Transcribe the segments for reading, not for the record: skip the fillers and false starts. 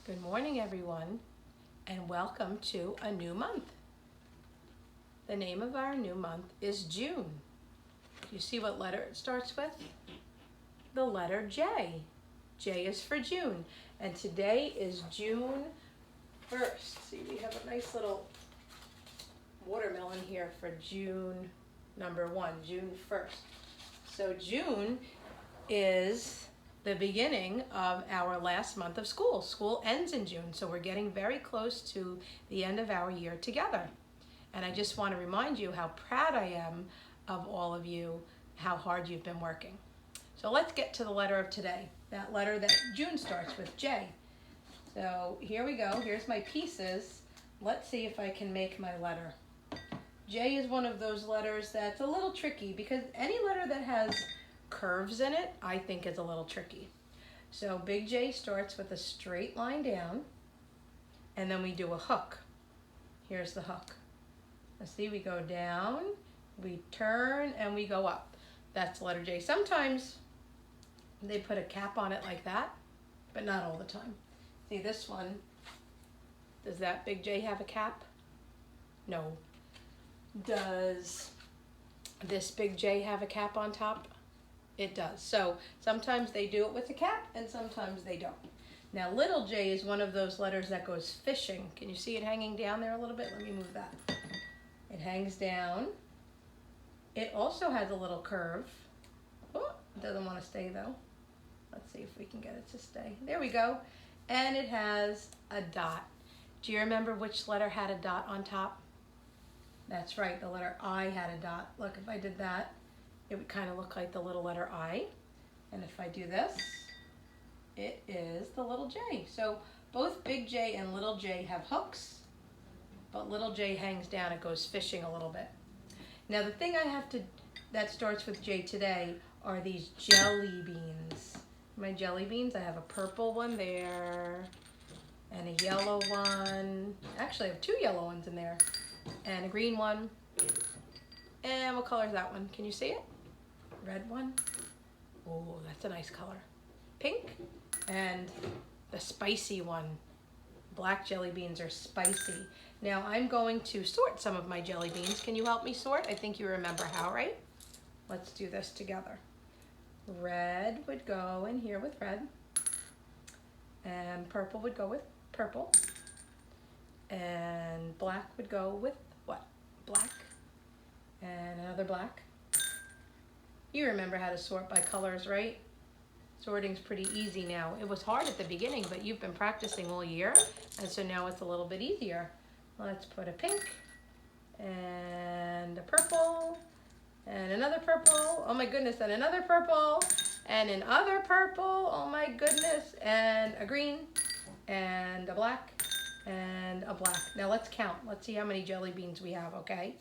Good morning, everyone, and welcome to a new month. The name of our new month is June. Do you see what letter it starts with? The letter J. J is for June, and today is June 1st. See, we have a nice little watermelon here for June number 1, June 1st. So June is the beginning of our last month of school. School ends in June, so we're getting very close to the end of our year together. And I just want to remind you how proud I am of all of you, how hard you've been working. So let's get to the letter of today, that letter that June starts with, J. So here we go, here's my pieces. Let's see if I can make my letter. J is one of those letters that's a little tricky because any letter that has curves in it, I think is a little tricky. So big J starts with a straight line down, and then we do a hook. Here's the hook. Let's see, we go down, we turn, and we go up. That's letter J. Sometimes they put a cap on it like that, but not all the time. See this one, does that big J have a cap? No. Does this big J have a cap on top? It does. So sometimes they do it with a cap and sometimes they don't. Now little J is one of those letters that goes fishing. Can you see it hanging down there a little bit? Let me move that. It hangs down. It also has a little curve. Oh, it doesn't want to stay though. Let's see if we can get it to stay. There we go. And it has a dot. Do you remember which letter had a dot on top? That's right, the letter I had a dot. Look, if I did that, it would kind of look like the little letter I. And if I do this, it is the little J. So both big J and little J have hooks, but little J hangs down, it goes fishing a little bit. Now the thing I have to, that starts with J today are these jelly beans. My jelly beans, I have a purple one there, and a yellow one. Actually, I have 2 yellow ones in there, and a green one. And what color is that one? Can you see it? Red one. Oh, that's a nice color. Pink. And the spicy one. Black jelly beans are spicy. Now I'm going to sort some of my jelly beans. Can you help me sort? I think you remember how, right? Let's do this together. Red would go in here with red. And purple would go with purple. And black would go with what? Black. And another black. You remember how to sort by colors, right? Sorting's pretty easy now. It was hard at the beginning, but you've been practicing all year, and so now it's a little bit easier. Let's put a pink, and a purple, and another purple, oh my goodness, and another purple, and another purple, oh my goodness, and a green, and a black, and a black. Now let's count. Let's see how many jelly beans we have, okay?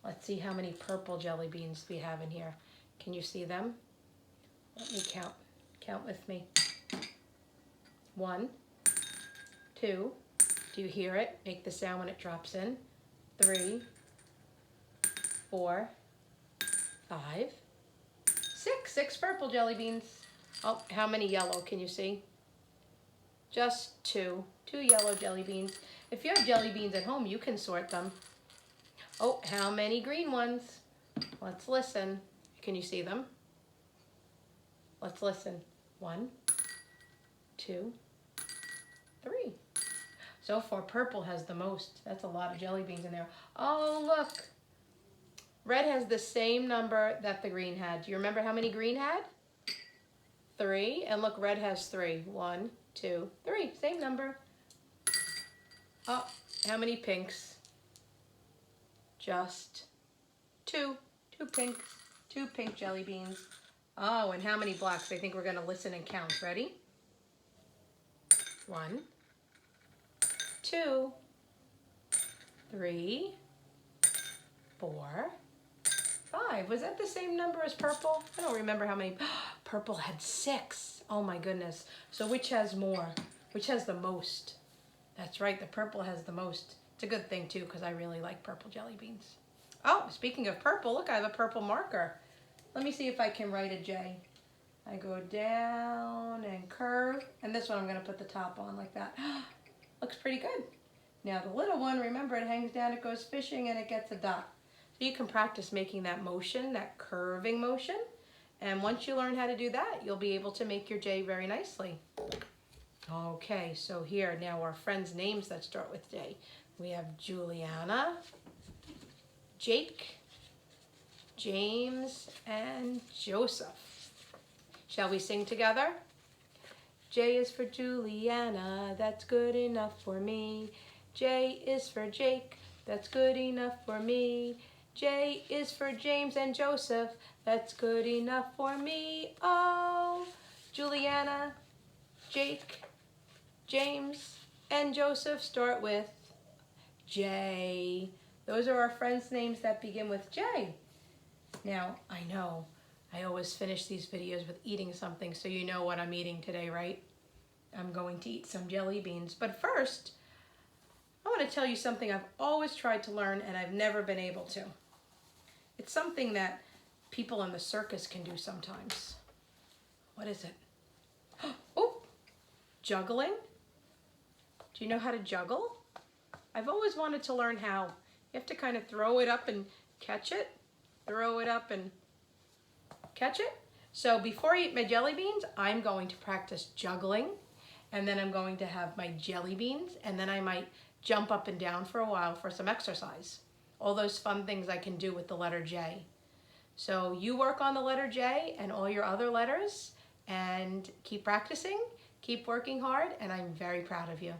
Let's see how many purple jelly beans we have in here. Can you see them? Let me count. Count with me. 1, 2. Do you hear it? Make the sound when it drops in. 3, 4, 5, 6. 6 purple jelly beans. Oh, how many yellow? Can you see? Just 2. 2 yellow jelly beans. If you have jelly beans at home, you can sort them. Oh, how many green ones? Let's listen. Can you see them? Let's listen. 1, 2, 3. So far, purple has the most. That's a lot of jelly beans in there. Oh, look. Red has the same number that the green had. Do you remember how many green had? 3. And look, red has 3. 1, 2, 3. Same number. Oh, how many pinks? Just 2. 2 pinks. 2 pink jelly beans. Oh, and how many blacks? I think we're going to listen and count. Ready? 1, 2, 3, 4, 5. Was that the same number as purple? I don't remember how many. Purple had 6. Oh my goodness. So which has more? Which has the most? That's right, the purple has the most. It's a good thing too because I really like purple jelly beans. Oh, speaking of purple, look, I have a purple marker. Let me see if I can write a J. I go down and curve, and this one I'm going to put the top on like that. Looks pretty good. Now the little one, remember, it hangs down, it goes fishing, and it gets a dot. So you can practice making that motion, that curving motion, and once you learn how to do that, you'll be able to make your J very nicely. Okay, so here now our friends' names that start with J. We have Juliana, Jake, James, and Joseph. Shall we sing together? J is for Juliana, that's good enough for me. J is for Jake, that's good enough for me. J is for James and Joseph, that's good enough for me. Oh, Juliana, Jake, James, and Joseph start with J. Those are our friends' names that begin with J. Now, I know I always finish these videos with eating something, so you know what I'm eating today, right? I'm going to eat some jelly beans. But first, I want to tell you something I've always tried to learn and I've never been able to. It's something that people in the circus can do sometimes. What is it? Oh, juggling. Do you know how to juggle? I've always wanted to learn how. You have to kind of throw it up and catch it. Throw it up and catch it. So before I eat my jelly beans, I'm going to practice juggling, and then I'm going to have my jelly beans, and then I might jump up and down for a while for some exercise. All those fun things I can do with the letter J. So you work on the letter J and all your other letters, and keep practicing, keep working hard, and I'm very proud of you.